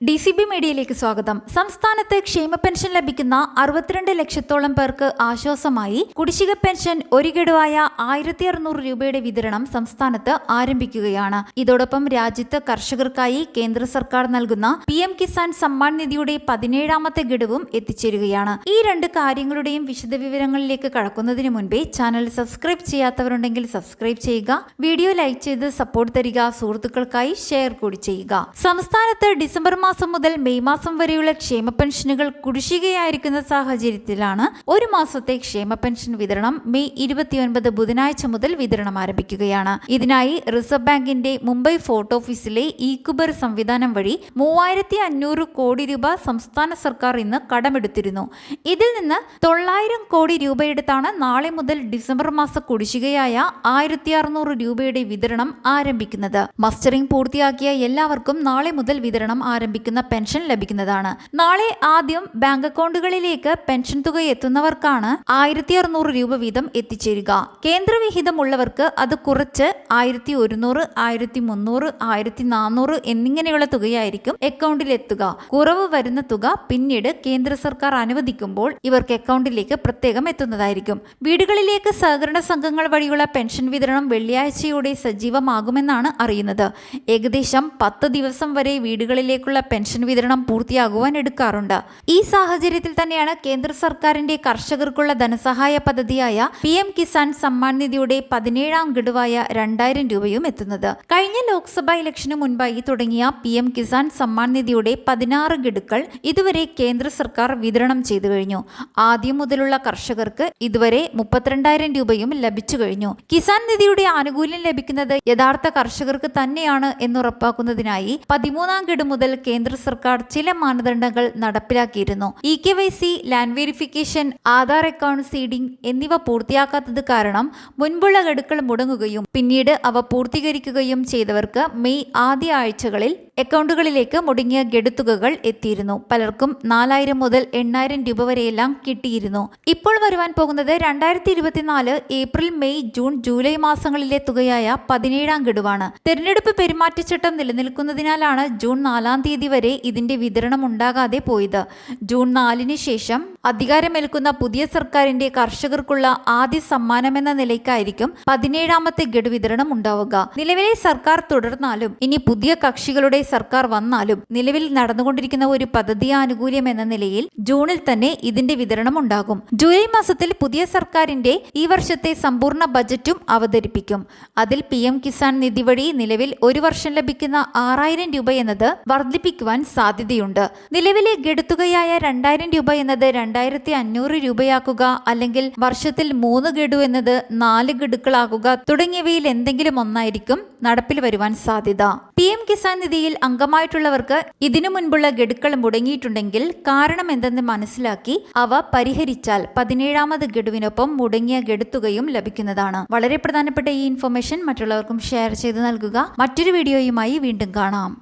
DCB മീഡിയയിലേക്ക് സ്വാഗതം. സംസ്ഥാനത്ത് ക്ഷേമ പെൻഷൻ ലഭിക്കുന്ന 62 ലക്ഷത്തോളം പേർക്ക് ആശ്വാസമായി കുടിശ്ശിക പെൻഷൻ ഒരു ഗഡുവായ 1600 രൂപയുടെ വിതരണം സംസ്ഥാനത്ത് ആരംഭിക്കുകയാണ്. ഇതോടൊപ്പം രാജ്യത്ത് കർഷകർക്കായി കേന്ദ്ര സർക്കാർ നൽകുന്ന PM കിസാൻ സമ്മാൻ നിധിയുടെ 17ാമത്തെ ഗഡുവും എത്തിച്ചേരുകയാണ്. ഈ രണ്ട് കാര്യങ്ങളുടെയും വിശദവിവരങ്ങളിലേക്ക് കടക്കുന്നതിന് മുൻപേ ചാനൽ സബ്സ്ക്രൈബ് ചെയ്യാത്തവരുണ്ടെങ്കിൽ സബ്സ്ക്രൈബ് ചെയ്യുക, വീഡിയോ ലൈക്ക് ചെയ്ത് സപ്പോർട്ട് തരിക, സുഹൃത്തുക്കൾക്കായി ഷെയർ കൂടി ചെയ്യുക. സംസ്ഥാനത്ത് ഡിസംബർ മാസം മുതൽ മെയ് മാസം വരെയുള്ള ക്ഷേമ പെൻഷനുകൾ കുടിശ്ശികയായിരിക്കുന്ന സാഹചര്യത്തിലാണ് ഒരു മാസത്തെ ക്ഷേമ പെൻഷൻ വിതരണം മെയ് 29 ബുധനാഴ്ച മുതൽ വിതരണം ആരംഭിക്കുകയാണ്. ഇതിനായി റിസർവ് ബാങ്കിന്റെ മുംബൈ ഫോർട്ട് ഓഫീസിലെ ഇ-കുബർ സംവിധാനം വഴി 3500 കോടി രൂപ സംസ്ഥാന സർക്കാർ ഇന്ന് കടമെടുത്തിരുന്നു. ഇതിൽ നിന്ന് 900 കോടി രൂപയെടുത്താണ് നാളെ മുതൽ ഡിസംബർ മാസ കുടിശ്ശികയായ 1600 രൂപയുടെ വിതരണം ആരംഭിക്കുന്നത്. മസ്റ്ററിംഗ് പൂർത്തിയാക്കിയ എല്ലാവർക്കും നാളെ മുതൽ വിതരണം ആരംഭിക്കുന്ന പെൻഷൻ ലഭിക്കുന്നതാണ്. നാളെ ആദ്യം ബാങ്ക് അക്കൗണ്ടുകളിലേക്ക് പെൻഷൻ തുക എത്തുന്നവർക്കാണ് 1600 രൂപ വീതം എത്തിച്ചേരുക. കേന്ദ്രവിഹിതമുള്ളവർക്ക് അത് കുറച്ച് 1100, 1300, 1400 എന്നിങ്ങനെയുള്ള തുകയായിരിക്കും അക്കൗണ്ടിൽ എത്തുക. കുറവ് വരുന്ന തുക പിന്നീട് കേന്ദ്ര സർക്കാർ അനുവദിക്കുമ്പോൾ ഇവർക്ക് അക്കൗണ്ടിലേക്ക് പ്രത്യേകം എത്തുന്നതായിരിക്കും. വീടുകളിലേക്ക് സഹകരണ സംഘങ്ങൾ വഴിയുള്ള പെൻഷൻ വിതരണം വെള്ളിയാഴ്ചയോടെ സജീവമാകുമെന്നാണ് അറിയുന്നത്. ഏകദേശം 10 ദിവസം വരെ വീടുകളിലേക്കുള്ള പെൻഷൻ വിതരണം പൂർത്തിയാകുവാൻ എടുക്കാറുണ്ട്. ഈ സാഹചര്യത്തിൽ തന്നെയാണ് കേന്ദ്ര സർക്കാരിന്റെ കർഷകർക്കുള്ള ധനസഹായ പദ്ധതിയായ PM കിസാൻ സമ്മാൻ നിധിയുടെ 17ാം ഗഡുവായ 2000 രൂപയും എത്തുന്നത്. കഴിഞ്ഞ ലോക്സഭാ ഇലക്ഷന് മുൻപായി തുടങ്ങിയ PM കിസാൻ സമ്മാൻ നിധിയുടെ 16 ഗഡുക്കൾ ഇതുവരെ കേന്ദ്ര സർക്കാർ വിതരണം ചെയ്തു കഴിഞ്ഞു. ആദ്യം മുതലുള്ള കർഷകർക്ക് ഇതുവരെ 32,000 രൂപയും ലഭിച്ചു കഴിഞ്ഞു. കിസാൻ നിധിയുടെ ആനുകൂല്യം ലഭിക്കുന്നത് യഥാർത്ഥ കർഷകർക്ക് തന്നെയാണ് എന്നുറപ്പാക്കുന്നതിനായി 13ാം ഗഡു മുതൽ കേന്ദ്ര സർക്കാർ ചില മാനദണ്ഡങ്ങൾ നടപ്പിലാക്കിയിരുന്നു. EKYC, land verification, Aadhaar account seeding എന്നിവ പൂർത്തിയാക്കാത്തത് കാരണം മുൻപുള്ള ഗഡുക്കൾ മുടങ്ങുകയും പിന്നീട് അവ പൂർത്തീകരിക്കുകയും ചെയ്തവർക്ക് മെയ് ആദ്യ ആഴ്ചകളിൽ അക്കൗണ്ടുകളിലേക്ക് മുടങ്ങിയ ഗഡുത്തുകകൾ എത്തിയിരുന്നു. പലർക്കും 4000 മുതൽ 8000 രൂപ വരെയെല്ലാം കിട്ടിയിരുന്നു. ഇപ്പോൾ വരുവാൻ പോകുന്നത് 2024 ഏപ്രിൽ, മെയ്, ജൂൺ, ജൂലൈ മാസങ്ങളിലെ തുകയായ 17ാം ഗഡുവാണ്. തെരഞ്ഞെടുപ്പ് പെരുമാറ്റച്ചട്ടം നിലനിൽക്കുന്നതിനാലാണ് ജൂൺ 4ാം തീയതി വരെ ഇതിന്റെ വിതരണം ഉണ്ടാകാതെ പോയത്. ജൂൺ 4-ന് ശേഷം അധികാരമേൽക്കുന്ന പുതിയ സർക്കാരിന്റെ കർഷകർക്കുള്ള ആദ്യ സമ്മാനമെന്ന നിലയ്ക്കായിരിക്കും 17ാമത്തെ ഗഡു വിതരണം ഉണ്ടാവുക. നിലവിലെ സർക്കാർ തുടർന്നാലും ഇനി പുതിയ കക്ഷികളുടെ സർക്കാർ വന്നാലും നിലവിൽ നടന്നുകൊണ്ടിരിക്കുന്ന ഒരു പദ്ധതി ആനുകൂല്യം എന്ന നിലയിൽ ജൂണിൽ തന്നെ ഇതിന്റെ വിതരണം ഉണ്ടാകും. ജൂലൈ മാസത്തിൽ പുതിയ സർക്കാരിന്റെ ഈ വർഷത്തെ സമ്പൂർണ്ണ ബജറ്റും അവതരിപ്പിക്കും. അതിൽ PM കിസാൻ നിധി വഴി നിലവിൽ ഒരു വർഷം ലഭിക്കുന്ന 6000 രൂപ എന്നത് വർദ്ധിപ്പിക്കുവാൻ സാധ്യതയുണ്ട്. നിലവിലെ ഗഡുത്തുകയായ 2000 രൂപ എന്നത് 2500 രൂപയാക്കുക, അല്ലെങ്കിൽ വർഷത്തിൽ 3 ഗഡു എന്നത് 4 ഗഡുക്കളാക്കുക തുടങ്ങിയവയിൽ എന്തെങ്കിലും ഒന്നായിരിക്കും നടപ്പിൽ വരുവാൻ സാധ്യത. PM കിസാൻ നിധിയിൽ അംഗമായിട്ടുള്ളവർക്ക് ഇതിനു മുൻപുള്ള ഗഡുക്കൾ മുടങ്ങിയിട്ടുണ്ടെങ്കിൽ കാരണം എന്തെന്ന് മനസ്സിലാക്കി അവ പരിഹരിച്ചാൽ 17ാമത് ഗഡുവിനൊപ്പം മുടങ്ങിയ ഗഡുത്തുകയും ലഭിക്കുന്നതാണ്. വളരെ പ്രധാനപ്പെട്ട ഈ ഇൻഫർമേഷൻ മറ്റുള്ളവർക്കും ഷെയർ ചെയ്ത് നൽകുക. മറ്റൊരു വീഡിയോയുമായി വീണ്ടും കാണാം.